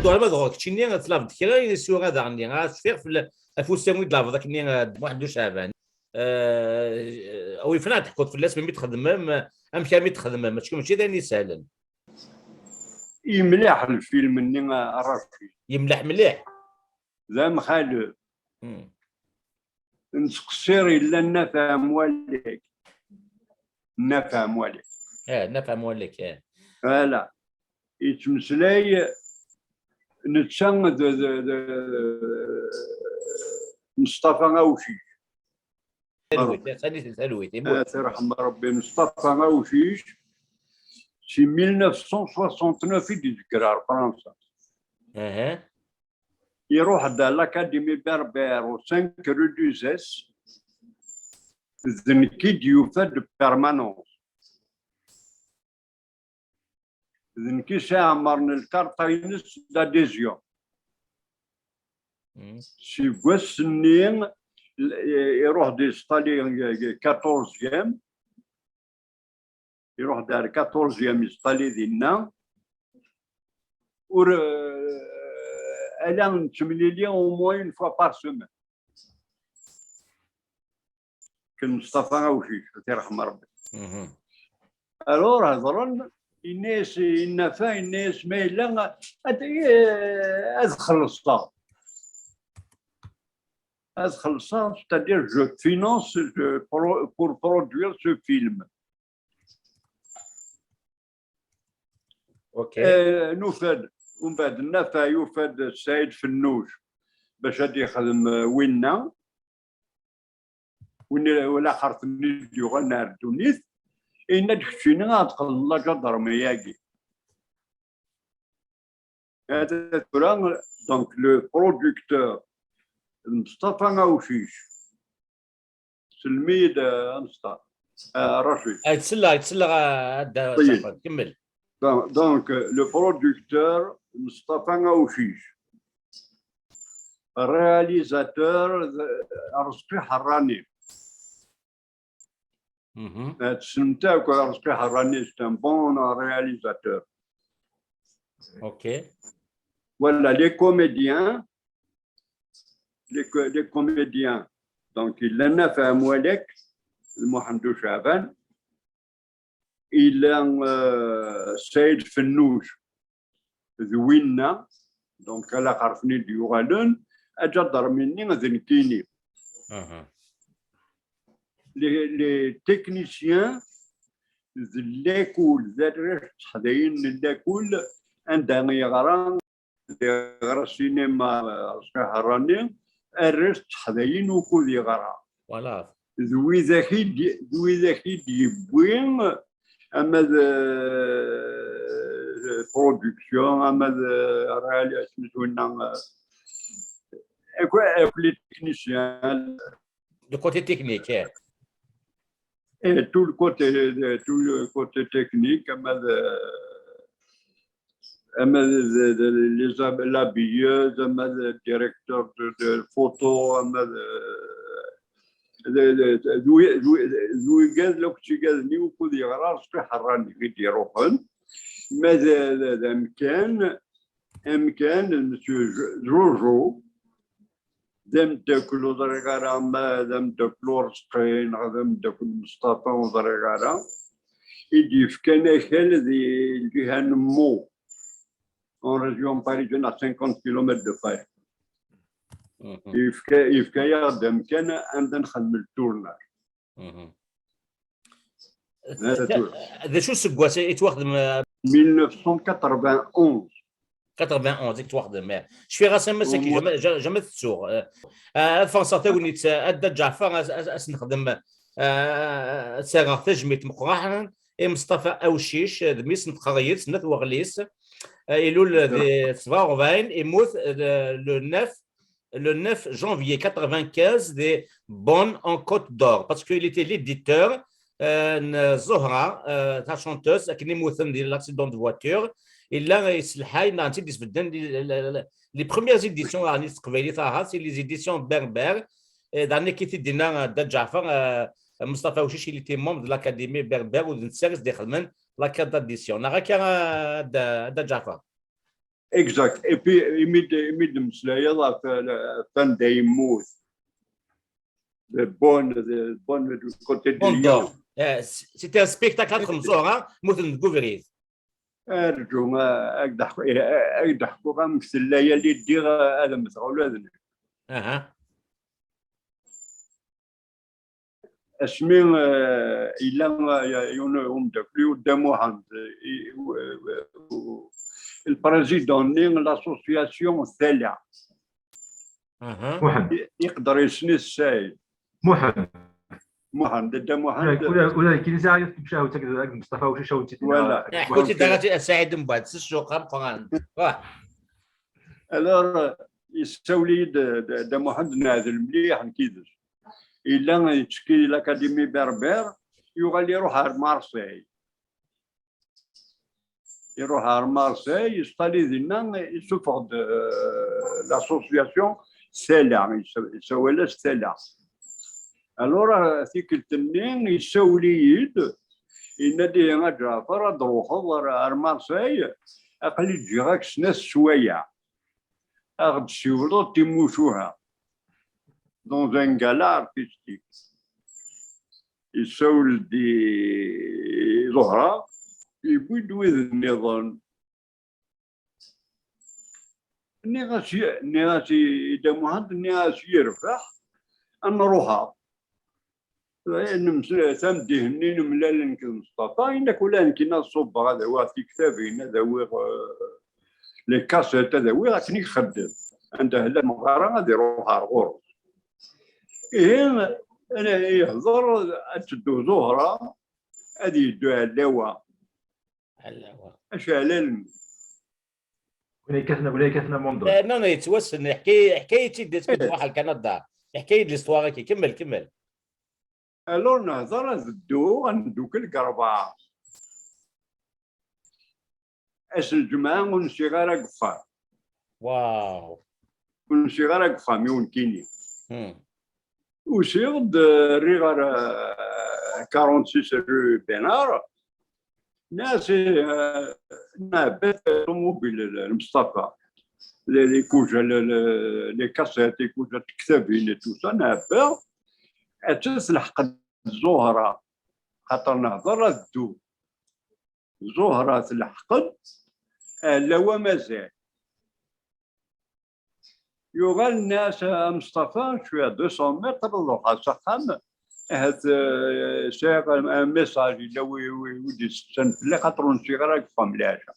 دو ما دروك تشيني تلافد كرا يسوغ هذا غني غتفيق في الفوسيموي دلافد ذاك ني واحد شعبان او يفنا تحكوا في الناس ملي تخدم ام كامي تخدم ما تكون ماشي داني سهلا يملح الفيلم اني راسي يملح مليح لا مخالف نسقسير الا نفهم والك نفهم والك نفهم والك فوالا يتمسلاي نتشان مصطفى غاوشيش ثلويت يرحم ربي مصطفى غاوشيش في 1969 يذكر فرنسا يروح دا لاكاديمي بربر و 5 رو دوزيس ذنكي ديوفاد بيرمانونس ذنكي ساعمرن الكارتاينس داديزيون سي سنين يروح ديستالي 14 يروح دار 14 يستالي دينا ور الا نتملي او موين اون فوا بار سومان كان مصطفى غاوشيش يرحم ربي الور هضرن الناس النفا الناس ما الا ادخل الصاد c'est-à-dire je finance pour produire ce film. Ok. نوفد ومن بعد النفع يوفد السيد فنوش باش غادي يخدم وين ولا خرطني ديو غنار تونس إن دخلنا غادخل لا جدرمياكي هذا ترى دونك لو برودكتور مصطفى غاوشيش سلميد مصطفى رشيد تسلى كمل دونك لو برودكتور مصطفى غاوشيش réalisateur رزقي حراني تسمتاك رزقي حراني c'est un bon réalisateur. Ok. Voilà les comédiens donc il en a fait un Moualek Mohamed Chaban il a Saïd Fennouch Zouina donc à la Harfni du Ouradon أجدر مني ذنكيني. Les techniciens l'école ذات حدين l'école عندنا يغران يغرا السينما شهراني الرست حدين وكل يغرا. Voilà. ذوي ذاكي ديبوين أما production أما réalisation les techniciens. Le côté technique. Et tout le côté technique, l'habilleuse, le directeur de photo, monsieur Jojo ذم تاكل ودرغارا ما ذم تاكلور سقين ذم تاكل مصطفى ودرغارا يجي في كناخل ذي الجهه نمو en région parisienne à 50 km de Paris. يفكا يخدم كان عندنا نخدم التورناج. هذا شو سكواس يتوخدم 1991 91 ديك تواخدم شفي غاسم مساكي جامي تسوق فرنسا تاوني ادى جعفر نخدم ساغا تجميت مقراحن مصطفى اوشيش دميس نتقريت نث وغليس يلول 47 يموت le 9 janvier 95 de Bonne en Côte d'Or parce qu'il était l'éditeur Zohra ta chanteuse qui est morte dans l'accident de voiture. Et là, les premières éditions, c'est les éditions berbères. Dans les qui étaient dans Jafar, Mustafa Ouchiche, il était membre de l'académie berbère ou d'une série de la cadre d'édition. On a de Jafar. اكزاكت اي بي يمد مسلايا فان دا يموت بون كوتي دو ليون. سيتي ان سبيكتاكل خمسوره مثل كوفريز. ارجو اقدح مثل الليالي دير هذا مثل ولادنا. اها اسمين الا يوم داكلي قدامو عند البريزيدون ديال لاسوسياسيون الثالثه. محمد يقدر يسني السايد محمد ولا كاين ساعه تمشاو تاك مصطفى واش شاوتي ولا حكيتي درجه سعيد من بعد الشوق قران الور يستولي دا محمد نازل مليح نكيدش الا يتشكي الاكاديمي بربر يغالي يروح على مارسي يستالي دينا يسوفغ لاسوسياسيون سالا يسوي لا سالا. الور ثيكلت النين يسولي ينادي يا جعفر دروخو على مارسي اقلي تجي غاك سناس شويه اغد سيولو تيموشوها dans un gala artistique. يسول دي زهرة يبدو النظام نغاسي إذا مهند نغاسي يرفح نروحها نمسل تمديه نين ملال مصطفى إنك ولا نكينا الصوب هذا هو في كتابين هذا هو لي كاسيت هذا هو راكني يخدم عنده لا مغارة غادي يروح على الغرب. أنا يهضر تدو زهرة هذه يدوها اللواء اش على ولا كثنا موندو نو يتوسن حكايتي ديت واحد كندا حكايه ليستوار كي كمل الور نهضر ندو غندوك القربعه اش الجمعه ونمشي غير قفار واو ونمشي غير قفار ميون كيني وسيغد ريغار 46 رو بنار ناس نابت طوموبيل المصطفى لي كوجا لي كاسيت لي كوجا الكتابين تو سا نابا اتسلحق الزهره خاطر نهضر الدو زهره تلحقت لوا مازال يغال الناس مصطفى شويه 200 متر روح سخام هاد ساق ميساج الا ودي سن اللي خاطر نمشي غير هكا مليحه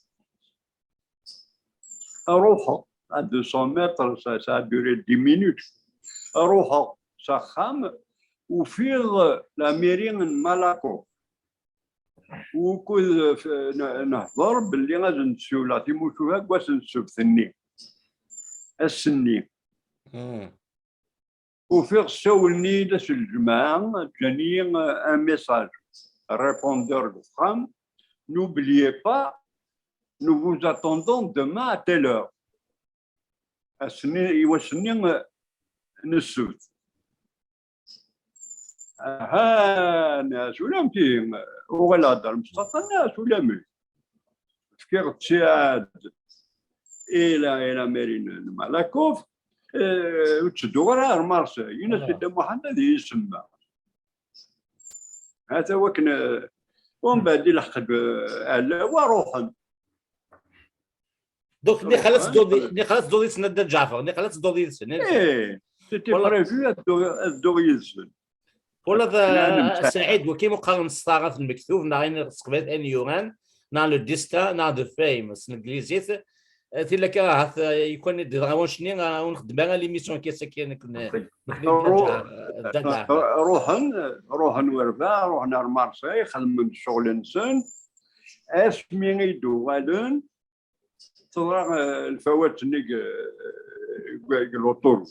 اروحوا 200 متر سا دوري 10 مينوت اروحوا سخام وفيغ لاميرين مالاكو وكل نهضر باللي غادي نسولها تيموتوها كواش نسوب ثني السني وفيغ سولني داس الجماعة جاني ان ميساج répondeur de femme n'oubliez pas nous vous attendons demain à telle heure السني يوصلني نسوت ناس ولا متي ولا هضر مصطفى ناس ولا مي فكيغ تساعد الى مارين مالاكوف وتشدو غير مارسي يناس دا محمد يسمى هذا هو كنا ومن بعد يلحق على وروحا دوك ني خلاص دوري سند جعفر ني خلاص دوري سند سيتي بريفو دوري سند ولا سعيد وكي مقارن الصاغات المكتوب ناين سقبت ان يوران نا لو ديستا نا دو فيمس انجليزيت تيلا كراه يكون دراون شني ونخدم على ليميسيون كيسكن روحن وربا روحنا لمارسي خدم شغل انسان اسمي يدو غادن ترى الفوات نيك لوطور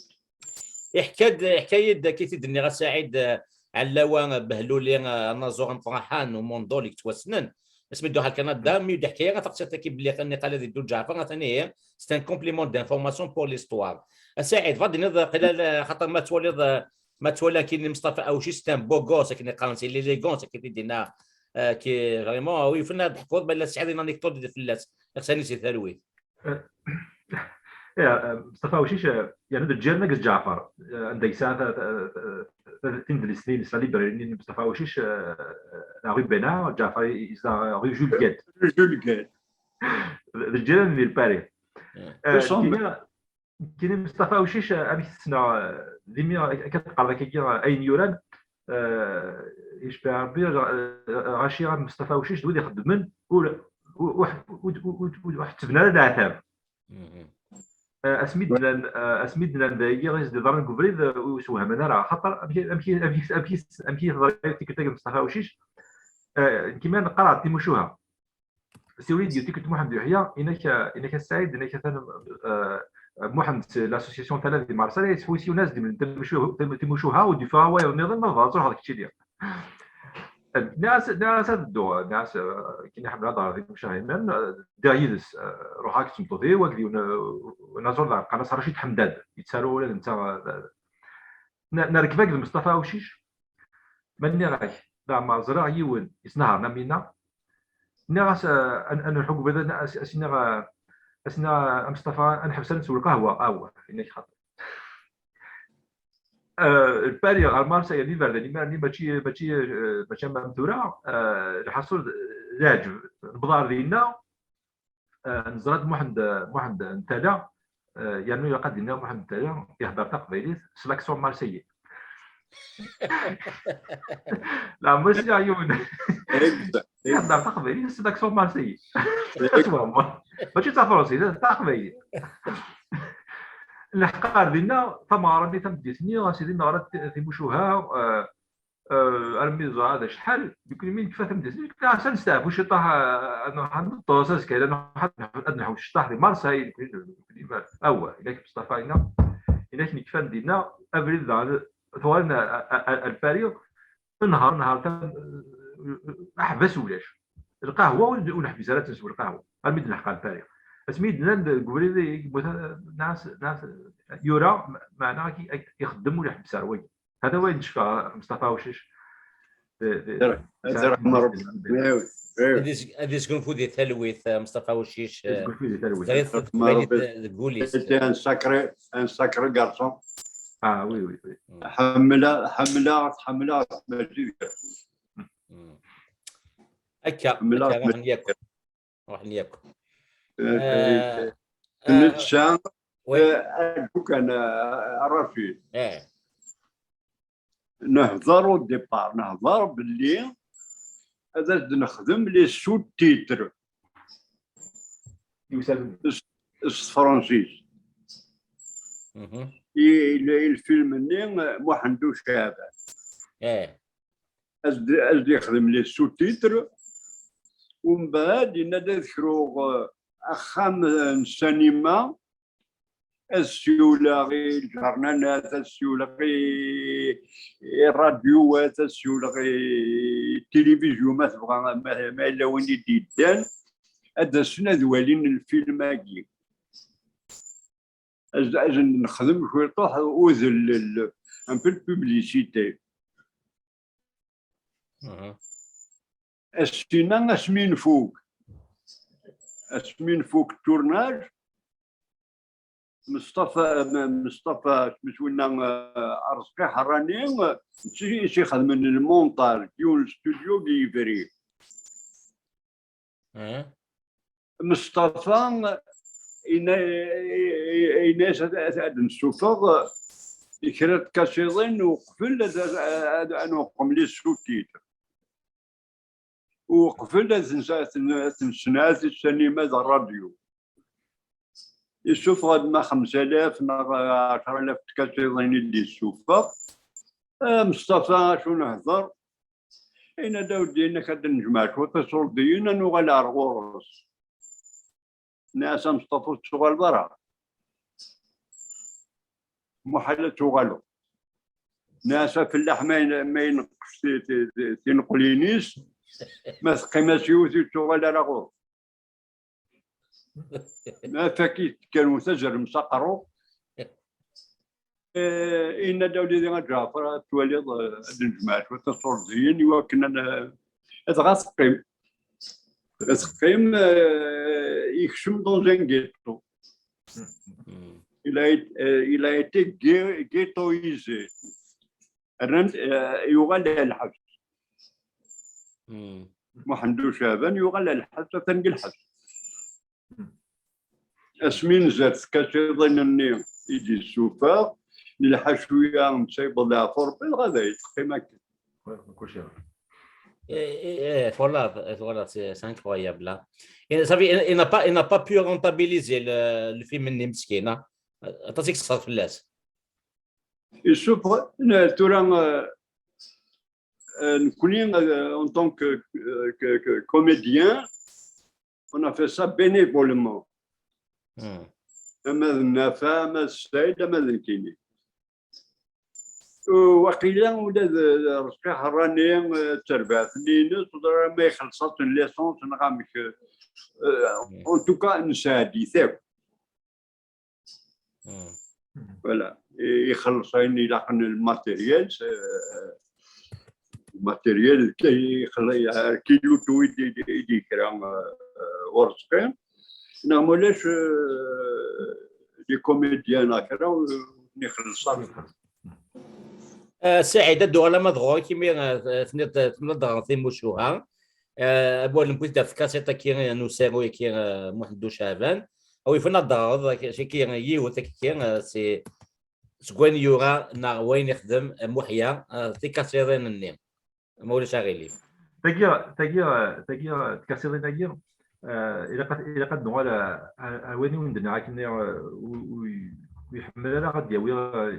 حكايه كي تدني غا سعيد علاوه بهلولي نازور فرحان وموندولي توسنن اسمي دو كندا مي دو حكايه غتقصي كي بلي قال هذه دو جعفر ثاني هي سي ان كومبليمون دانفورماسيون بور ليستوار سعيد غادي نظر قلال خاطر ما تولى كاين مصطفى او شي ستان بوغوس كاين قرنسي لي ليغونس كي دينا كي فريمون وي فينا ضحكوا بلا سعيد انيكدوت ديال فلاس خصني سي ثروي مصطفى وشيش يعني الجيل نقص جعفر عندك ساعه 30 سنين سالي برينين مصطفى وشيش لا رue بنا جعفر إذا rue Jules Guet رجل قال الجيل اللي باري كاين مصطفى وشيش ابي سنه ديما كتقرا كيجي اين يوران يشبع ربي غاشي مصطفى وشيش دو يخدم من واحد تبنى العتاب اسميدنا دايي غير دارن كوبريد وسوها من راه خاطر امكي تيك مصطفى وشيش كيما نقرا تيموشوها سي ديال تيك محمد يحيى انك السعيد انك محمد لاسوسياسيون تاع دي مارسيل سويسيو ناس دي تيموشوها ودي فاوا ونظام ما فاز هذاك الشيء ديال ناس الدو ناس كي نحب نهضر مش هيمن دايلس روحك تمطوطي وكذي ونازور قناص رشيد حمداد يتسالوا ولا انت نركبك مصطفى وشيش ماني راك ما زرع يون يسنهرنا منا ناس انا الحق بدا اسنا مصطفى نحبس نسول قهوه انك خاطر الباري المارسا يعني بردني ماشي ممدوره الحصول زاج البضار ديالنا نزرد محمد نتالا يعني يقد لنا محمد نتالا يهضر تقبيلي سلاكسون مارسيي لا ماشي عيون يهضر تقبيلي سلاكسون مارسيي ماشي تاع فرنسي تقبيلي الحقار ديالنا ثمره اللي تمديتني سيدي نغرد تيموشوها الميزه هذا شحال يمكن من كيف تمديتني كاع نستعرفوا شي طاح انا حنطوساس كاين انا نحوس الشطاح ديال مارساي الا مصطفى الا كيف ديالنا ابريل طوالنا الباريو نهار احبس ولاش القهوه ونحبس على تنسول القهوه الميد الحقار الباريو اسميد قبل ناس يورا معنا يخدم ولا يحبس روي هذا وين نشفى مصطفى وشيش هذه شكون فودي ثلويث مصطفى وشيش تقولي ان ساكري غارسون وي حمله ماشي هكا راح نياكل نتشان كان رشيد نهضروا ديبار نهضر باللي هذا نخدم لي سو تيتر الفرنسيس الفيلم اللي محمد شابه از يخدم لي سو تيتر ومن بعد نذكروا اخام السينما السيولاغي الجرنانات السيولاغي الراديوات السيولاغي التلفزيون ما تبغى ما الا وين يدان هذا السنه ذوالين الفيلم هاكي اجن نخدم شويه طوح وذل ان بو بوبليسيتي السينما اسمين فوق التورناج مصطفى مسولنا ارزقي حراني شي خدم من المونتاج ديال الاستوديو ليفري مصطفى إناس هذا نشوفه يكرت كاشيرين وقفل أنا نقوم لي سوتيتر وقفل تنسنات السينما الراديو يشوف غاد ما 5000 ما 10000 كاشيرين اللي يشوفه مصطفى شو نهضر إن داود ديالنا كاد نجمع شو تصور ديالنا نوغال عرغورس ناس مصطفى تشغل برا محل تشغلو ناس في اللحم ما ينقص تنقلينيس ما ثقيمة سيوتي تشغل رغو ما فاكيت كانوا تجر مسقرو إن دولي ديال جعفر توالي الجماعة وتصور زين وكنا غاسقيم يكشم dans un ghetto. Il a été ghettoisé. يغلى الحبس. محمد شعبان يغلى الحبس تنقل الحبس. اسمين زات كاشيضين النيم يجي السوفا الحشوية نصيب العفور بالغدا يتقيم هكا. كلشي voilà, c'est incroyable là. Et ça veut, il n'a pas pu rentabiliser le film اللي مسكينه. عطاتيك صار في اللاس. يشوف ترى نكونين en tant que comédien on a fait ça bénévolement. أما النافع أما السيد أما الكيني وقيلا ولا رشقة حراني تربع سنين تدرى ما يخلصات الليسونس نغامك en tout cas نساعدي ثاب ولا يخلصين يلقن الماتيريال كي يخلي كيلو تويد يدي كرام ورشقين نعملش دي كوميديان هكذا ونخلصوا سعيد الدولة مضغوط كيما تنضغ في مشوها أبوال نبويت في كاسيتا كي نسيرو كي محمد شعبان أو يفنضغ كي يوث كي سي سكوين يورا نا وين يخدم محيا في كاسيرين النيم مولا شاغلي تاكيا تكاسيرين تاكيا إلا قد نوال وين وندنا عاكنا ويحمل غاد ياوي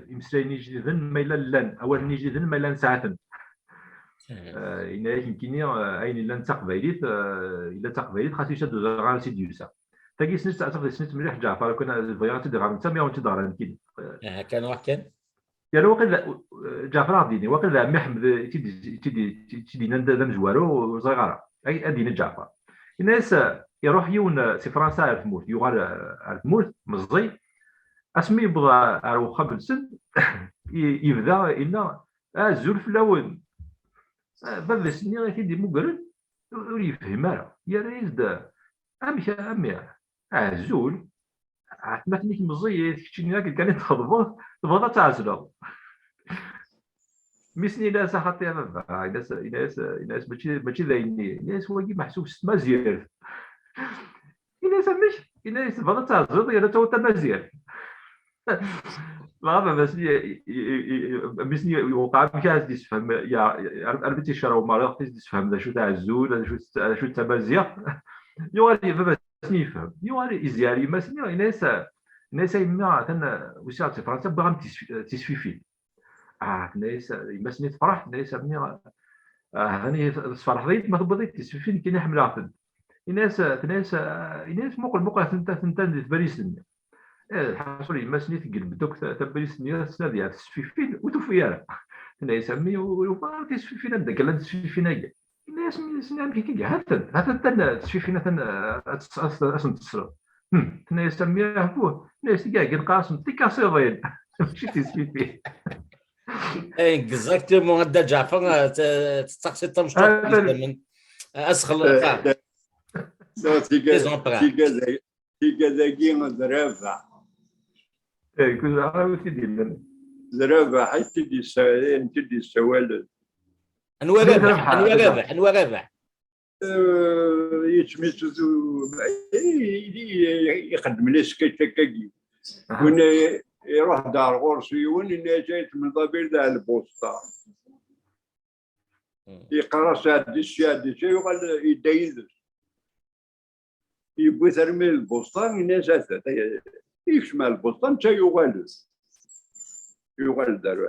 يمسلاي جديدا ما إلا لان أول جديدا ما إلا ساعة إن يمكن أين إلا تقبيليت إلا تقبيليت خاص يشد غير سيديوسا تاكي سنت تعتقد سنت مليح جعفر كنا فيغاتي دغا نتا مي ونت دغا نكين كان واحد يعني وقيل جعفر عبديني وقيل محمد تيدي ندم جوارو صغيره أي أدينا جعفر الناس يروح يون سي فرنسا على الموت يغال على الموت مزي اسمي يبغى اروخا بالسن يبدا إلا زول في الاول باب السنين غادي يدي مقرن ويفهم راه يا ريز امي زول عتمتنيك مزي كتشيني كان تخضبوا تعزلوا ميسني لا ساخطي انا الناس ماشي ذايني الناس هو محسوب مزيان الناس بغات تعزل يا تو مزيان لا ميسني وقع كاز تفهم يا عرفتي شراو مريض تفهم شو تاع الزول شو تاع مزيان يوالي بس يفهم يوالي ازياري ماسني الناس يما تن وسات فرنسا بغا تسفيفي الناس يمسني تفرح الناس مني هاني فرحيت ما تبغيت تسفين كي نحمل عفن الناس موقع ثنتان في باريس حصل يمسني تقلب دوك تباريس سنادي تسفيفين وتوفيا الناس مي وفار تسفيفين هذاك لا تسفيفين هكا الناس سنان كي هذا تسفيفين اسن تصل الناس سميها فوه الناس كاع القاسم تيكاسيرين ماشي تسفيفين اكزاكتومون هذا جعفر تستقصي تمشط من اسخل في كذاكي ذرافع كل عاوتي ديال ذرافع حتى تدي السوالد انو رابح يتمسو يقدم لي سكيت هكاكي وانا يروح دار غورسي وين جايت من ضبير تاع البوسطه يقرا ساعه الشهاده يقال يدايز يبغي ترمي البوسطه الناس يشمل البوسطه انت يغال دار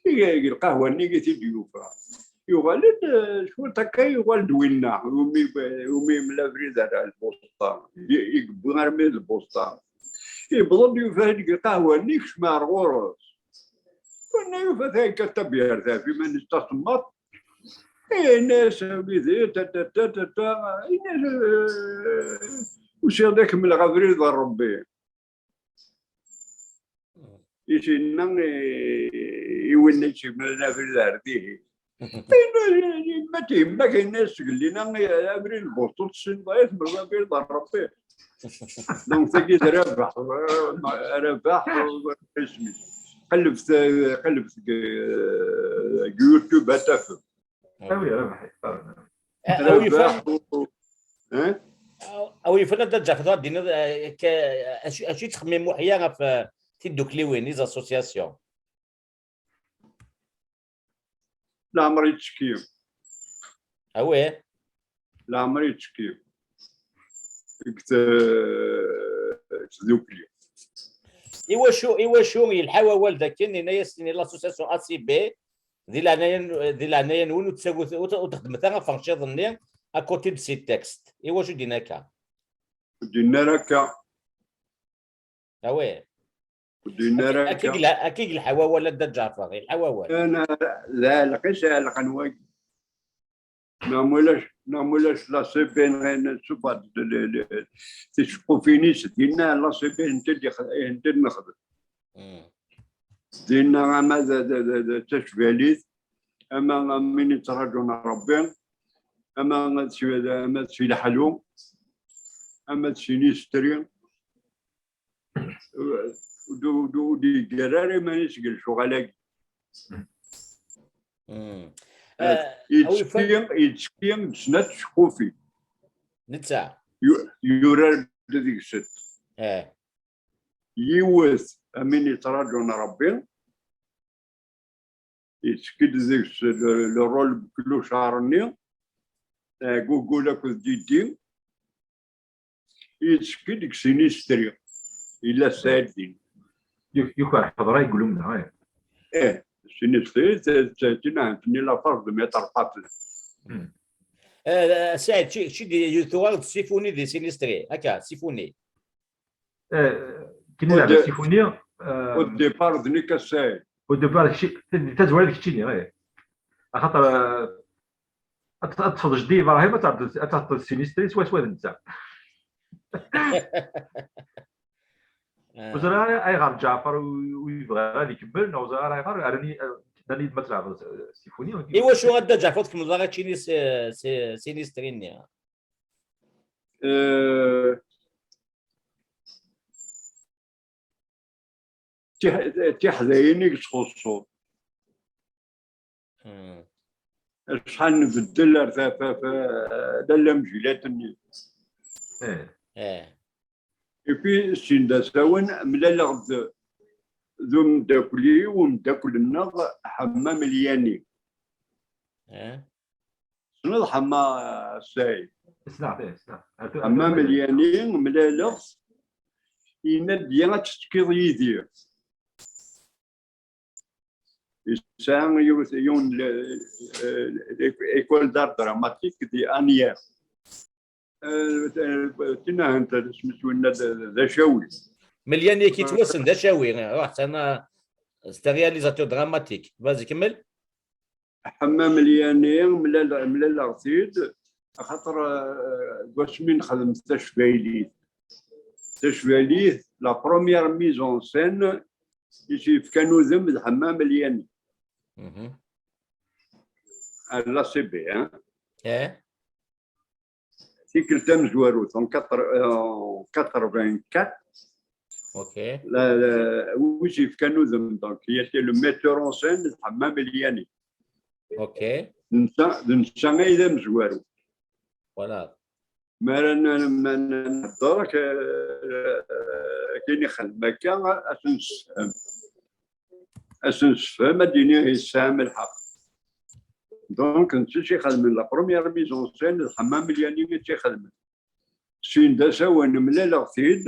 القهوه اللي تيجي يوفا يغال شو تكا يغال دوينا يومي ملا فريد على البوسطه يبغي يرمي البوسطه يبغض يفهد القهوه اللي يشمل غورس كنا يوفا ذاك التبير ذا في من استثمر الناس بذي الناس وش هذاك من الغفريد ربي يشينا يولي شي من الغفريد عرفيه ما تهمك الناس قال لنا ابريل البوسطة السنبايت من الغفريد ربي دونك تاكيد ربح اسمي قلبت يوتيوب هتفهم وي ربح ربح او يفرد الجافة دينا اشي تخمم محيا في تيدوك ليوين لي اسوسياسيون لا عمري تشكيو اوي لا عمري تشكيو قلت ذوكلي ايوا شو يلحوا والدك كاين سيني لاسوسياسيون اي سي بي دي العنايه نون وتخدم ثاني فانكشن ظني اكوتي دو سي تكست ايوا شو دينا كا ودينا ركا اوي ودينا ركا اكيد الحوا ولا دا جعفر الحوا ولا انا لا لقيت القنوات نعملش لا سي بي نشوف تشوفوا فيني دينا لا سي بي انت نخدم دينا ما تشفاليت اما من يترجون ربي اما تشي الحلوم اما تشي نستري ودو دي قراري ما نسقل شغلك يتشكيم سنة شكوفي نتاع يورال ديك الست يوث امين يتراجعون ربي يتشكي ديك الرول كله شهرني قولك ديدي يتشكي ديك سينيستري إلا سادين يوكا حضرا يقولوا لنا سينيستري تاتينا فني لا فرض متر قاتل سعد شي دي يوتوار سيفوني دي سينيستري هكا سيفوني كي نلعب السيفونيه والديبار دنيك الساعد والديبار شي تزوال ديك الشيء خاطر تفضل جدي ابراهيم تعطي السينيستري سوا انت وزرا اي غير جعفر ويبغى غادي يكمل وزرا اي غير راني ما تلعب السيفونيه ايوا شو غدا جعفر تكمل غا تشيني سينيستريني تحذيني تخصو شحال نبدل لا مجيلاتني ايبي سين دا ساون ملا غد ذو مداكلي ومداكلنا حمام الياني شنو الحمام الساي حمام الياني ملا لغز يناد يا تشكيض يدير يسان يون l'école d'art dramatique دي انيير تنا انت سميتو لنا ذا شاوي ملياني كيتوسن ذا شاوي رحت انا ستا رياليزاتور دراماتيك فازي كمل حمام الياني ملا الارتيد خاطر قاسمين خدمت تشفاليه لا بروميير ميزون سين يشوف كانوا ذم الحمام الياني لا سي بي سيكل تم زوارو en 84 اوكي لا ويجي في كانوا ذم دونك il était le metteur en scène الحمام الياني اوكي نسا اذا مزوارو فوالا ما نهضر كاين يخدم هكا اسنسفهم اديني يسام الحق دونك انت شي خدم لا بروميير ميزون سين الحمام الياني تيخدم سين دا ساوى نملا لغتيد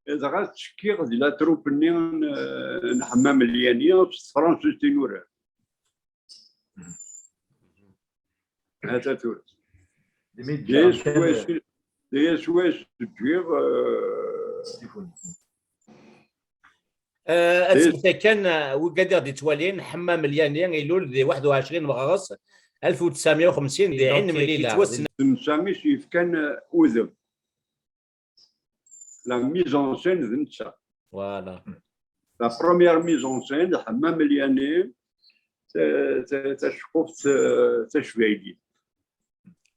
اذا غاتشكي غادي لا تروبني الحمام الياني فرنسا تينورا هذا تورس دي سواش تجيب كان وقادر دي توالين حمام الياني يلول دي 21 مغرس 1950 دي عين مليله توسن نسامي شيف كان اوذم لا ميزون سين ذنتسا فوالا لا بروميير ميزون سين حمام الياني تشوف تشفايدي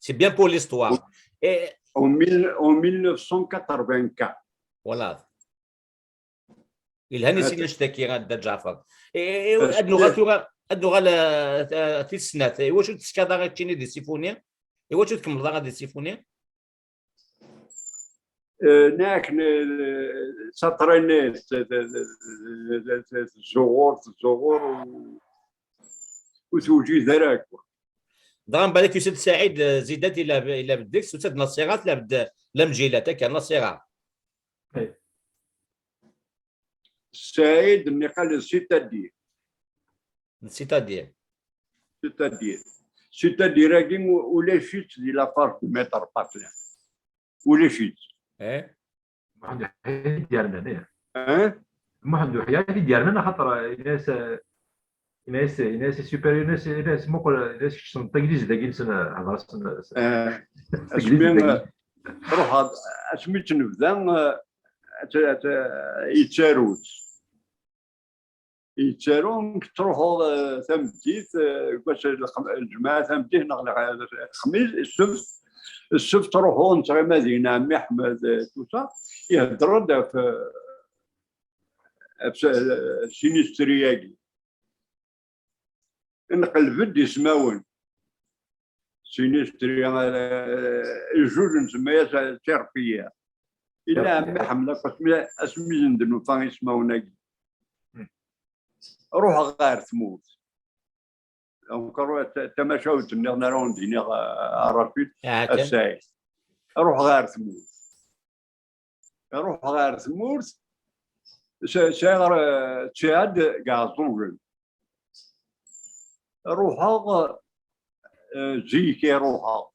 سي بيان بور ليستوار en 1984. فوالا الهاني سين نشتكي غادا جعفر ادو غالا تي السنات واش تسكادا غاتشيني دي سيفونيا واش تكمل غادي سيفونيا ناك سطرينيت زغور وتوجي ذراك دام بالك يوسف سعيد زيدات الا بدك سوتاد نصيغات لا بد لا مجيلات كان نصيغه سعيد اللي قال سيتادير سيتادير راكين ولا شيت دي لابارت متر باكلان ولا شيت ما عنده حياه ديالنا ما عنده حياه ديالنا خاطر ناس سوبر ناس مقول ناس شنط انجليزي داكين سنه هضر سنه روح اسميت نبدا يتسارون تروحوا ثمتيت باش الجماعه ثمتيه نغلق الخميس السبت تروحوا نتغي مدينه عمي احمد توسا يهضروا في سينيسترياكي نقلب يسماون سينيستريا الجوج نسميها تيربيه الا عمي حمله اسمي زندنو فان يسماوناكي روح غير تموت تماشاوت نغنا روندي عرفت الساعه روح غير تموت شاغر تشاد كاع زوجن روحها زيكي روحها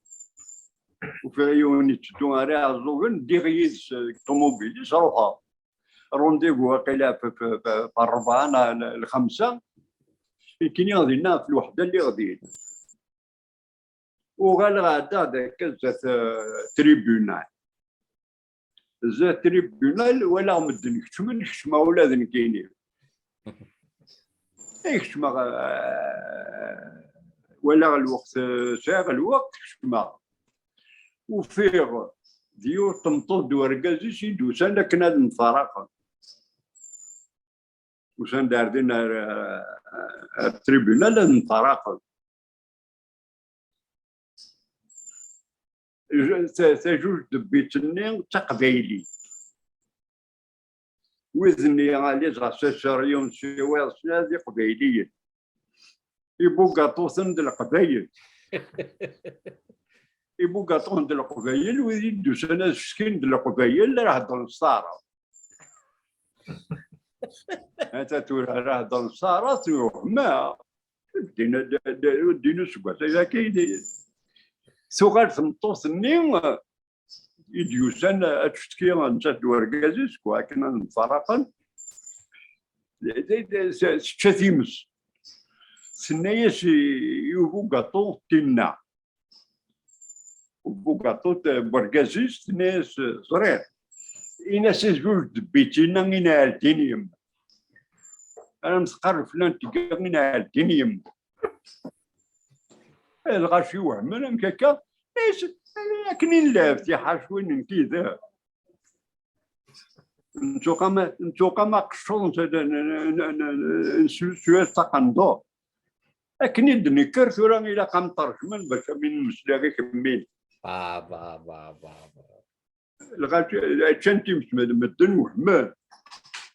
وفي عيوني تدو على زوجن ديغيز طوموبيليس روحها رونديفو واقيلا في 4 ل5 كاين غادينا في الوحده اللي غاديين وغال غادا داك زات تريبيونال ولا مدن كشما ولادن كاينين كشما ولا الوقت شاغ الوقت كشما وفيه ديور تمطود ورقازي سيدو سنة كنا نفارقا وسان داردين التريبيونال نفارقا تجوج دبيتني تقبيلي وذني غالي زاسسريون سيوال سنادي قبيلية يبقى طوثن دل القبايل يبقى طوثن دل القبايل ويدو سنة سكين دل القبايل راه دون الصارة أنت تقول راه دون الصارة تروح ما دينا سكوات إذا كاين سوغال تمطوث النيم يديوسان اتشتكي نتا وركازي سكوا كنا نفرقا شاتيمس سنايس يوبو غاطو تينا وبوغاطو وركازي سنايس صغير إنا سيزوج دبيتينا إنا الدينيم أنا مسقر فلان تلقى إنا الدينيم الغاشي وهمنا مكاكا لكن لافت حاشوين كذا نتوقع ما قشون سويس تقندو لكن يدني كرثورا الى قام ترجمان باش من مسلاغي كمين الغاشي تشنتي مدن وهمان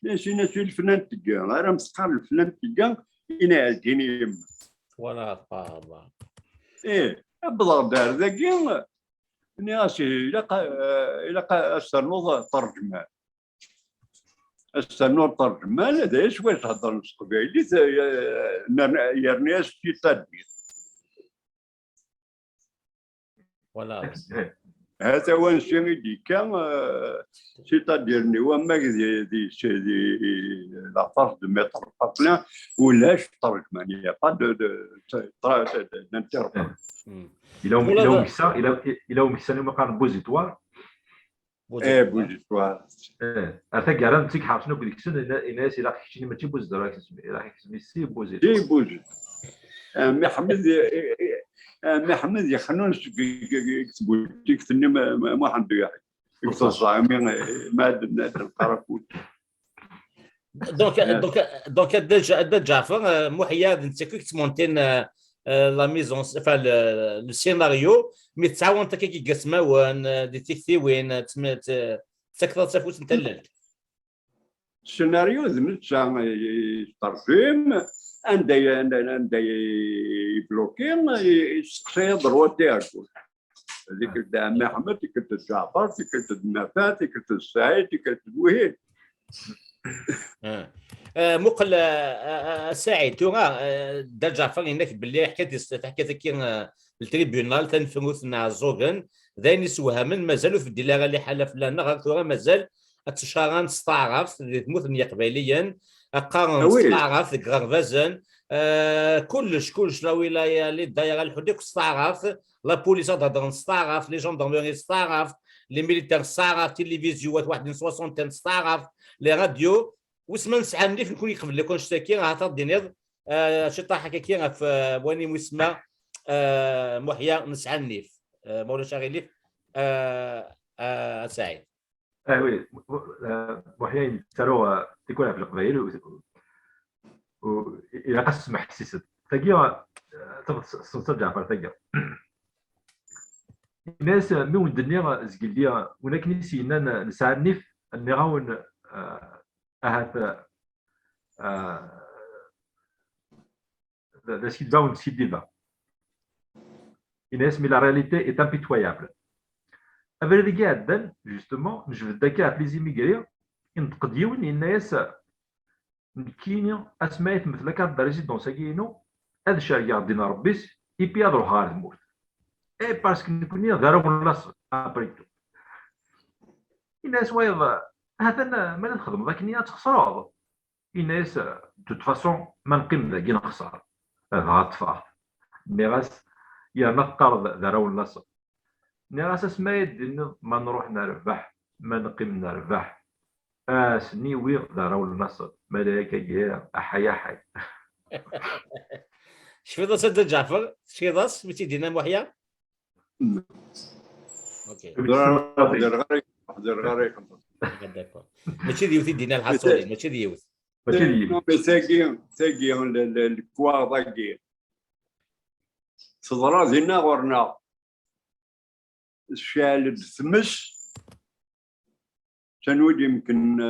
ناسينا سي الفنان تلقى راه مسقر الفنان تلقى إنا الدينيم ولا بابا بضغط دار ذاكي ناسي إلا استنوض ترجمان هذا ايش واش تهضر نص قبايلي يرنياس في تدبير ولا هذا هو نسيني دي كان سيتاديرني وما دي لافاس دو ميتر بابلان ولاش ترجمان يا با دو نانتيربر إلا ومحسن ما كان بوزيتوار بوزيتوار أرتا كاران تيك حاصنا بديك السنة الناس إلا حكيتيني ماشي بوزيتوار راك تسمي سي بوزيتوار سي بوزيت محمد محمد يخنون يكتبوا تكتني ما عنده يعني يكتب صايمين ما عندنا القرفوت. دونك الدجا جعفر محيا انت كي تمونتين لا ميزون enfin le scénario مي تعاون انت كي قسمه وين دي تيكتي وين تكثر تفوت انت الليل السيناريو زمت يترجم عندي يبلوكي يسقسي ضروات تاعو هذيك تاع محمد كنت جعفر كنت نفات كنت سعيد كنت وهيد. مقل سعيد تورا دا جعفر انك باللي حكيت كي التريبيونال تنفموت مع الزوغن ذاين يسوهمن مازالوا في الدلاغه اللي حلف لنا غير تورا مازال التشاران استعرف تموت قبيليا قارن استعرف غرفازن كلش لا ولايه اللي دايره الحدود استعرف لا بوليس تهضر استعرف لي جوندارميري استعرف لي ميليتير استعرف تلفزيونات واحد 60 استعرف لي راديو وسمان سعاني في نكون يقبل لكون شتاكي راه تدينيض شي طاحه كي في بواني مسمى محيا نسعى النيف مولا شاغليف سعيد. وي محيا ترى تكون في القبائل والى قسم حسيس تاكي تبص جعفر تاكي الناس مون الدنيا زقليا ولكن نسينا نسعى النيف نغاون هذا ce qu'il va ou ce qu'il dit va. Mais la réalité est impitoyable. Avec les gars, justement, je veux dire que les immigrés, ils تقديون الناس كينيا اسماء مثل كارت de résidence كينو هذا الشارع دينا ربيس يبي يروح غير الموت. اي باسكو نكوني ضربوا النص ابريتو. الناس وايض هذا ما نخدم ذاك النيات تخسروا. الناس دوت فاسون ما نقيم ذاك نخسر. هذا غطفا. ميراس يا نقر ذراو النص. ميراس اسماء ما نروح نربح ما نقيم نربح. سني وي ذراو النص ملاك جاء احيا حي. شفيضاس سد جعفر شفيضاس متي دينا محيا. اوكي. ماشي ديوثي دينا الحصولين ماشي ديوث. تاقي الكواضاكي صدرا زينا ورنا الشال ثمش تنود يمكن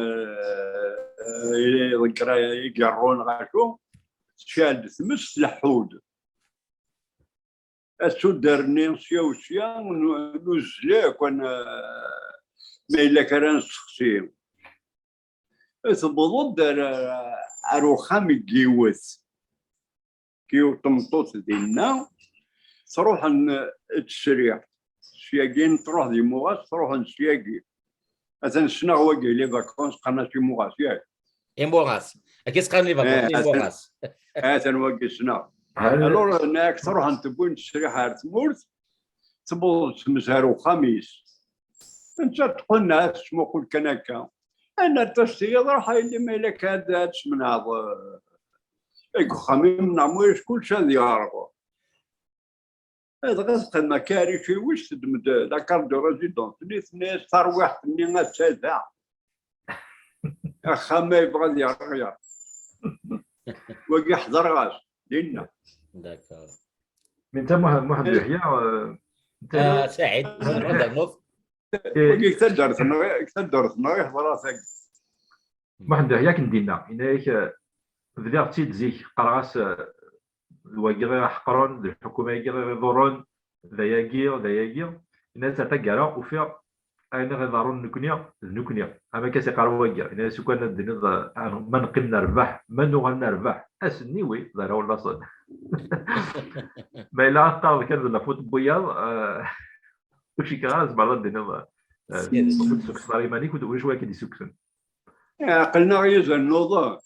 ذكرى يقرون غاشو شال ثمش لحود السودرني وشيا ونزلاك وانا ما إلا كان شخصي تبضد أروخام الجيوث كيو تمطوط دينا تروح تسريع سياقين تروح دي مغاس تروح نسياقي مثلا شنو واقي لي فاكونس قناة مغاس ياك مغاس اكيد قال لي فاكونس مغاس مثلا واقي شنو الور هناك تروح نتبون تسريح تمورت تبوظ تمزهرو خميس انت تقول ناس شمو قول كناكا انا التشتيه راح اللي ما لك هذا من هذا خميم نعموش كل شيء يعرفه هذا غسق المكاري في وش تدمد لاكار دو ريزيدونس ناس تروح مني تسازع اخا ما يبغى يغير وقي حضر غاز لينا داكور من تم محمد يحيى سعيد هذا النص وقي كتدرس نويح براسك محمد يحيى كندينا هناك بدات تيد زيك قراص الواقي غير حقرون الحكومه غير يضرون ذاياكي الناس تاكارا وفيها انا غيضرون نكنيا اما كاسي قراو واقي الناس كان الدنيا ما نقيم نربح ما نغنى نربح اسني وي ضروا النص ما الا طار كان لافوت بوياض وشي كراز بعض الدنيا سوق صاري مانيك ودوي شويه كي سوكسن قلنا غير النوضه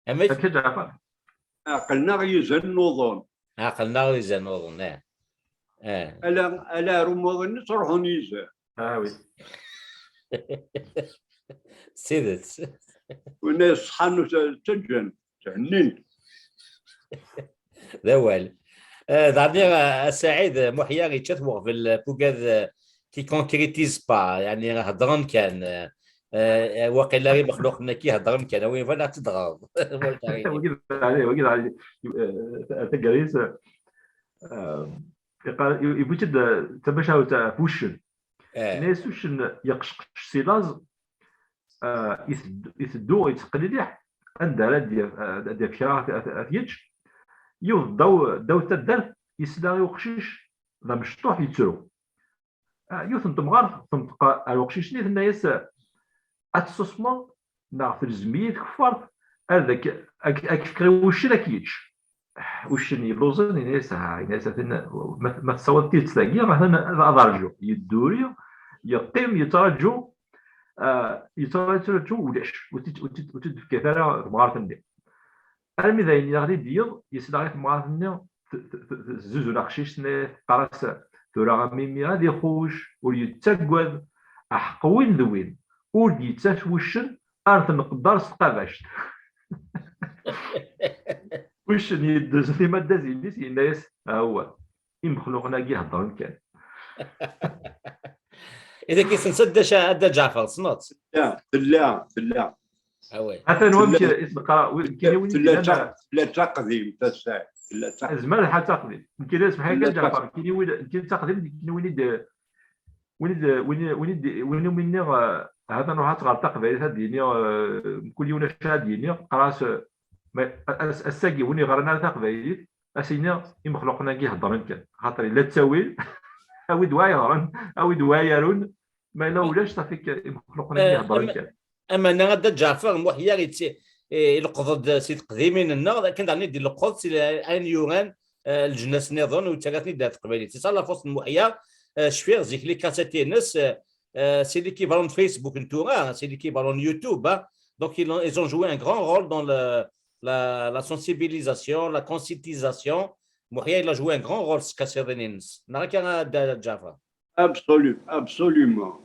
أمي قلنا غير النوضون قلنا غير النوضون الا رمضان تروحوا نيزا وي سيدت والناس حنوا تجن تهنين ذا والو. دعني سعيد محيا يتشتموا في البوكاد كي كونكريتيز با، يعني هضرن كان واقيلا غير مخلوقنا كي هضرن كان وين فانا تضغط. وكيل عليه وكيل عليه تقريس يبغي تمشى تاع فوشن الناس وشن يقشقش سيلاز يثدو يتقليح عند ديال فيها ثيج يوض داو تدار يسلا يوقشيش لا مشطوح يتسرو يوث نتمغار تنطق الوقشيش نيت الناس اتسوسمون نا في الزمية كفار هذاك اكفكري وش لك يتش وش يلوزن الناس ما تصوت تلاقيه مثلا ادرجو يدوري يقيم يتراجو يتراجو ولاش وتدفكي ثرا مغارة ندير المي ذاين غادي ديال يسلا غير مغارة ندير زوج ولا خشيش قراس ثورا ميمي غادي يخوش ويتسقد احق وين ذوين ور يتسوشن ارث نقدر سقاباش وش يدز في ماده زينيس الناس هو مخلوقنا كي يهضرون كان. اذا كيسنسد ادا جعفر صنوت لا اوي حتى نمشي اسم قرا لا تقديم تاع زمان حتى تقديم يمكن اسم حاجه جعفر يمكن تقديم وين من هذا نوع تغلط تقبل هذه كل يوم شاديني قراس الساقي وني غرنا تقبل اسينا مخلوقنا كي يهضرون كان خاطر لا تساوي او دوايرون او دوايرون ما لا ولاش صافيك مخلوقنا كي يهضرون كان. اما انا غدا جعفر محيا القضد سيد قديمين النار كان دعني ديال القدس ان يوران الجناس نظن وثلاثني دات قبيلي تصال فوسط محيا شفير زيك لي كاساتي الناس سي ليكيفالون فيسبوك نتورا سي ليكيفالون يوتيوب دونك ils ont joué un grand rôle dans la sensibilisation, la conscientisation. محيا il a joué un grand rôle كاسيرينينس نهار كان جعفر absolument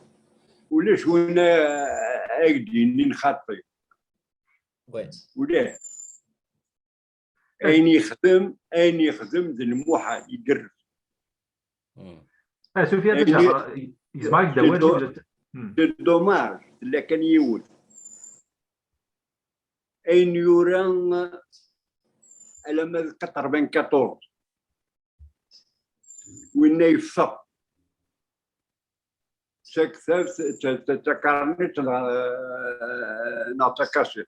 ولاش وانا اكديني نخطي وي ولا اين يخدم ذي الموحى يقرب سفيان جعفر يسمعك دوار دوماج اللي كان يولد اين يوران على ما 94 وين يفق سكثر تكارنيت ناتاكاسي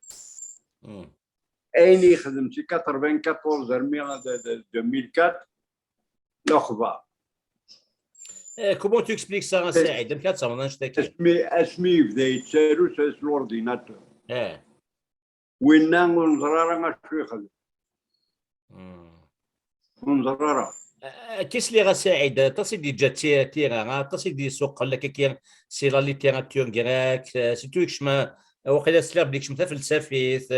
اين يخدم في 94 2004 الاخبار. Comment tu expliques ça, Saïd? اسمي بدا يتسالو الاورديناتور وين نزرارة ما شو يخدم نزرارة كيس لي غا سعيد تصيدي جات تيرا تصيدي سوق لك كي سي لا ليتيراتور غريك سيتو كشما وقيلا سلاب ديك شمتا فلسفيث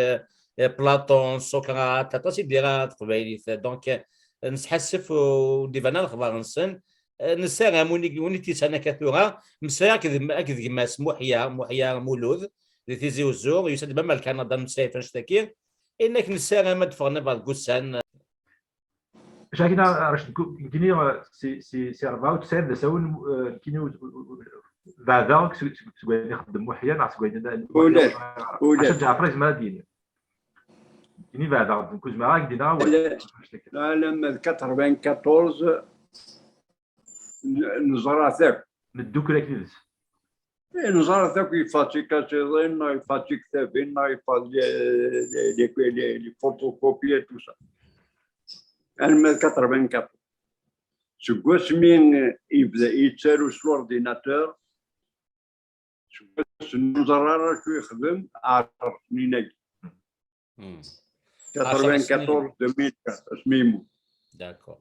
بلاطون سقراط تصيدي راه قبايلي دونك نسحسف وديفانا الخبار نسن نسارا موني تيسانا كثورا مساك كذ ماس محيا مولود اللي تيزي وزور يسد بما الكندا مسايف نشتكي انك نسارا ما دفعنا بالقسان شاكينا راش كيني سي 94 ساون كيني بعدا سكوين يخدم محيا ناع سكوين ولا جعفر اسمها ديني كيني بعدا كوز معاك دينا لا لما 94 نزراتك ندوك لك نلس نزراتك يفاتي كاسيرين يفاتي كتابين يفاتي لي فوتوكوبي تو سا أنا 84 سكواس مين يبدا يتسالو الاورديناتور سكواس النزرارة شو يخدم 10 سنين 94 2004 اسميمو داكور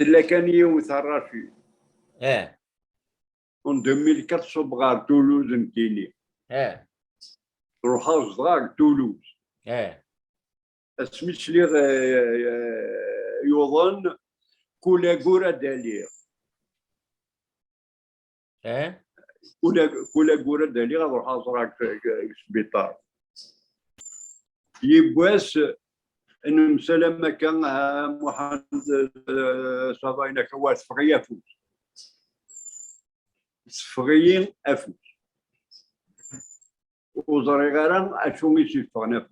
إلا كان يوث الراشي en 2004 صبغار تولوز نكيني روحا صغار تولوز اسميتش لي يوظن كولاغورا دالير كولاغورا دالير روحا صغار سبيطار يبواس ان مسلم كان محمد صباينا كوات فغيا فوت سفغيين افوت وزري غرام اشومي سيفغنا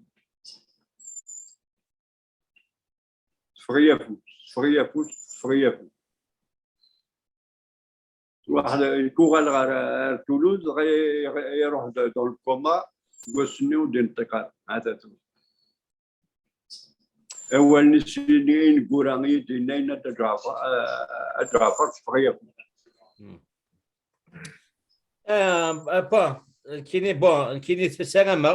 سفغيا فوت سفغيا فوت سفغيا فوت واحد يكون غير تولوز يروح دون الكوما وسنو الانتقال هذا اول نسينين قراني دينين الدرافر سفغيا فوت با كيني تسلم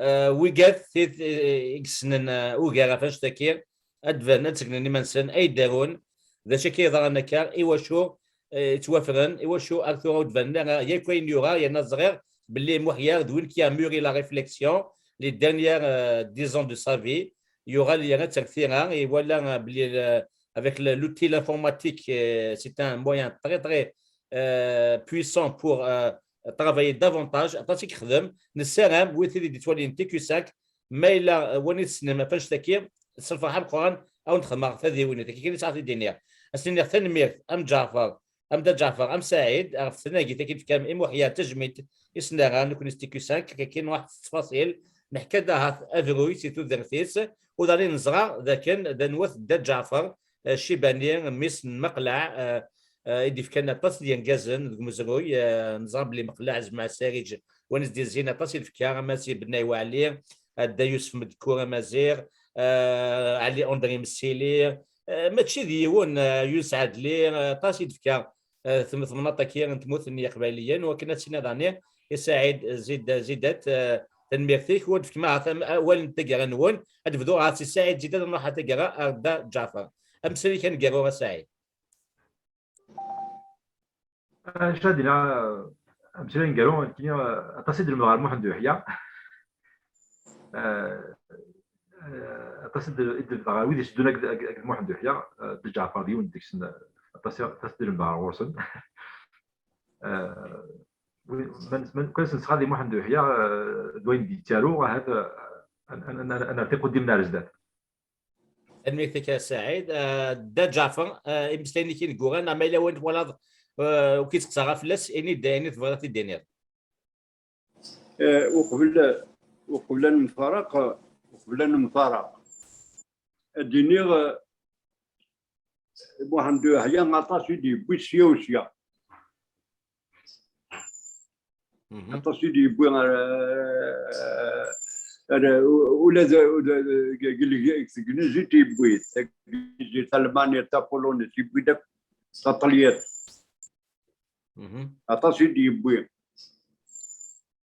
ويقات إكسن وقرا فاش تكير أدفن تسكن منسن أي دارون ذا شكي ظهرنا كار إيواشو توافرن إيواشو أرثورو دفن يكوين يورا ينظر باللي محيار دوين كي a mûri la réflexion les dernières 10 ans de sa vie il y aura les تكثيرا et voilà avec l'outil informatique c'est un moyen très très puissant pour travailler davantage. Attention كخدم نسرم ويثري دي تولين تي كيو 5 ما الا ونيت سنه ما فاش تكير صرف حال القران او نخدم هذه وين كي تعطي الدنيا السنه تنمير ام جعفر ام جعفر ام سعيد عرفتنا قلت لك كان ام وحياه تجميت اسنا نكون تي كيو 5 كاين واحد التفاصيل نحكي لها افروي سي تو درتيس وداري نزرع ذاك دنوث جعفر الشيباني مس مقلع يدي كان طاس ديال كازن المزروي نظام اللي مقلع مع سارج ونس ديال زينه طاس الفكاره ماسي بناي وعليه دا يوسف مذكوره مازير علي اندري مسيلي ماشي ديون يونس عدلي طاس الفكار ثم مناطق كي تموثني قباليا وكنا سينا داني يساعد زيدات تنميرتيك ودفك مع اول نتقرا نون ادفدو راسي سعيد زيدات نروح تقرا اردا جعفر امسلي كان قروا سعيد شادنا مثلا قالوا كاين تصيد المغار محمد يحيى تصيد المغار ويدي سدونا محمد يحيى جعفر ديون ديك السنه تصيد المغار ورسن من كان غادي محمد يحيى دوين ديتالو هذا انا تيقود ديما رزدات الميتك سعيد دا جعفر مسليني كي نقول ما الا وين ولا وكيتقصى فلاس اني دايني تفرات الدنيا وقبل المفارقه الدنيا محمد يحيى عطاش يدي بوسيا وسيا عطاش يدي بو ولا قال لي جيتي بويت جيت المانيا تا بولونيا تيبوي داك تطليات عطاش يدي بوي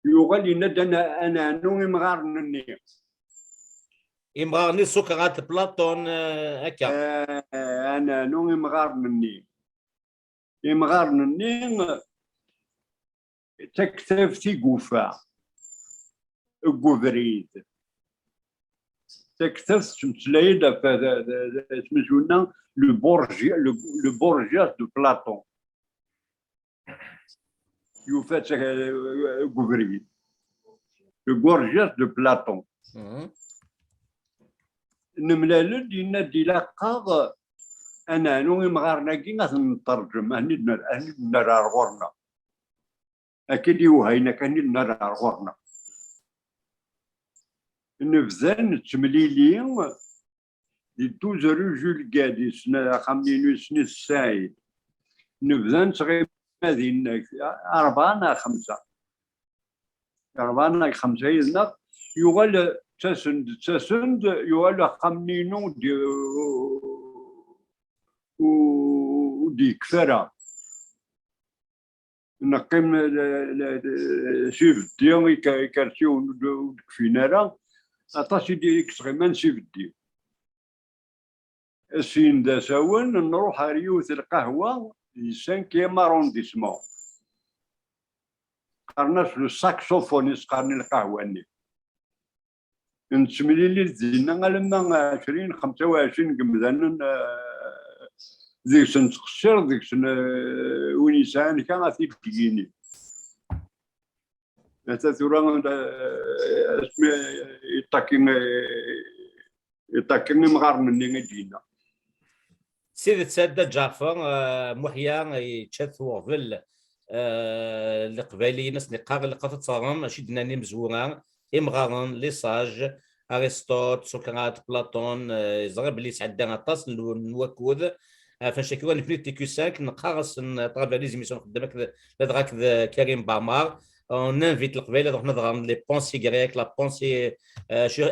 يغالي ندنا انا نومي مغارنني إمغارني سكرات بلاطون هكا انا نومي مغارنني تكتفتي قوفا قوفريد تكتفت تمثلايد سميتونا لو بورجياس دو بلاطون يوفات قوفريد لو بورجياس دو بلاطون نملال دينا ديلاقا انا نوي مغارنا كي نترجم هني نرى غورنا اكيد يوهينا كان نرى غورنا نفزان تمليلين دي 12 رو جول قادي سنة خمسين سنة السعيد نفزان تغيب هذه 4 5 يزنق يغال تسند يغال خمنينو ودي كثرة نقيم سيف ديون يكارتيو ودكفينارا أطاسي دي إكسغيمان سيف ديون السين دا ساون نروح ريوث القهوة السانكيام أرونديسمون قرناش لو ساكسوفونيس قرني القهوة ني نتسملي لي زينا لما 20 25 قمدان ذيك سن تقصر ذيك سن وين يسعان كان غادي تجيني حتى ثورة اسمي يطاكين يتكني مغارن اللي دينا سيدي تسادة جعفر محيا يتشاثوا في القبالي ناس نقاغ اللي قفت صارم ماشي دناني مزوران إمغارن ليساج أرسطوط سقراط بلاطون زغب اللي سعدنا طاس الوكود فاش كيوا نبني تي كيو 5 نقارس طرافير لي زيميسيون خدامك لدغاك كريم بامار اون انفيت القبيله روح نضغط لي بونسي غريك لا بونسي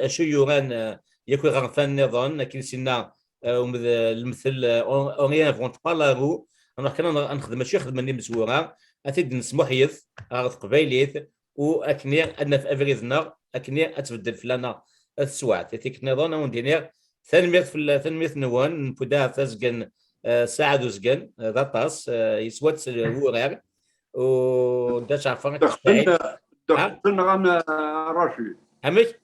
شو يوران ياكل غنفان نظن كي سينا المثل اون فونت با لا رو انا كنا نخدم ماشي خدمه مزوره اتيد نسمح يث قبيليث واكني ان في افريزنا اكني اتبدل فلانا السوات تيك نظن وندير ثانمية نوان نبدا فازقن ساعد وزقن ذا طاس يسوات الورار وداش عفوا دقسنا غانا رشيد همك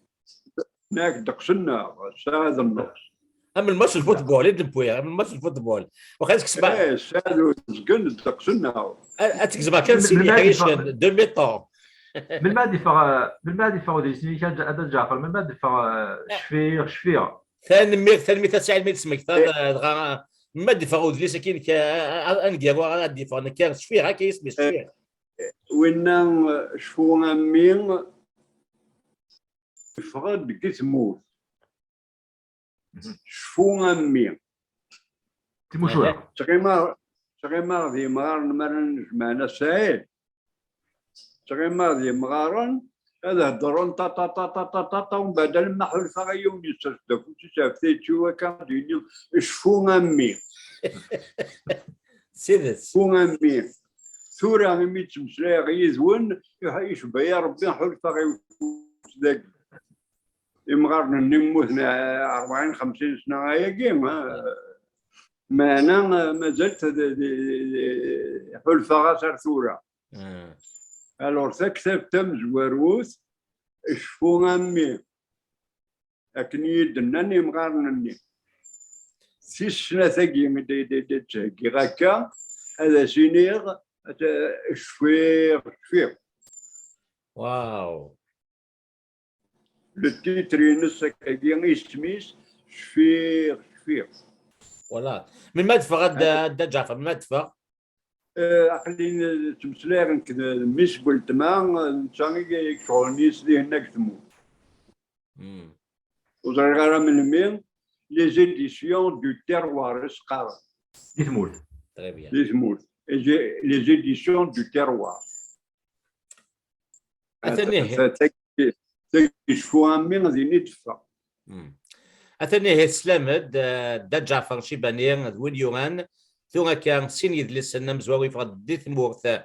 هناك دقسنا ساعد النص اما الماتش الفوتبول ابن بويا اما الماتش الفوتبول وخليك تسمع ايه ساعد وزقن دقسنا اتكزبا كان سيدي حريش دومي طون من بعد يفاو دي سنين كان هذا جعفر من بعد يفاو شفير ثاني تسعة الميت سمك هذا ما دفعوا ذلي سكين كأنجيرو على الدفاع نكير شفير هكا يسمي شفير وين شفونا مين فرد كتموت شفونا مين تمشوا تغيما ذي مغارن مرن جمعنا سعيد تغيما ذي مغارن هذا هضرون تا تا تا تا تا تا تا ومن بعد المحو الفغيون يستشدك وتشافتي تشوفوا كان دينيو شفونا مين سيدت شفونا مين ثورة ميت تمسلاي غيزون يشبه يا ربي نحو الفغيون ذاك يمغارن نموتنا 40 50 سنة هيا كيما ما انا ما زلت حلفة غاسر ثورة الور تكتب تم زواروث شفونا مي لكن يدنني مغارنني سيس سنة ثقي تهكي غاكا هذا سينيغ شفير واو التيترينس هكاكي اسميس شفير ولا من مدفع دا جعفر من مدفع عقلين تمسلاغن كذا مش قلت ما نشاني يكترونيس دي هناك تموت وزرغارة من مين لي زيديسيون دو تيروار سقارة يتمول لي زيديسيون دو تيروار أتنيه تكشفوا مين غادي ندفع أتنيه سلامد دا جعفر شيباني ذوين يوغان ثم كان سين يدلس النمزواوي فقد ديت مورث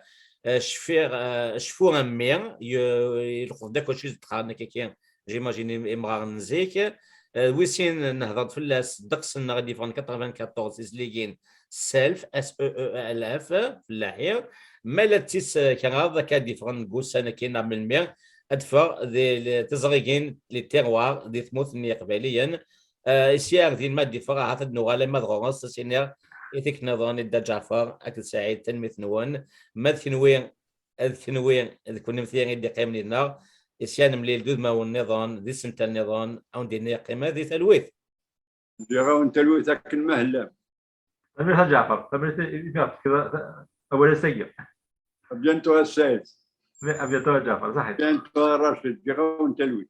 شفور مير يلقف داكو شي تخان كيكين جيماجيني امرار نزيك ويسين نهضر فلاس دقس غادي فان 94 زليغين سيلف اس او ال اف فلاحير مالتيس كان هذا كادي فرن غوس انا كاين من مير ادفر دي تزريغين لي تيروار دي ثموثني قبليا سيار ديال مادي فرا هذا النوغاله مدغورس سينير يثيك نظام دا جعفر أكل سعيد تنميث نوان ما الثنوين كنا مثيرين يدي قيم لنا إسيان مليل دود ما هو النظام ذي سمت النظام أو دي قيمة ذي ثلويث ديغاون تلويث أكل مهلا تمريث جعفر تمريث كذا أول سيء أبينتو السيد أبينتو جعفر صحيح أبينتو راشد ديغاون تلويث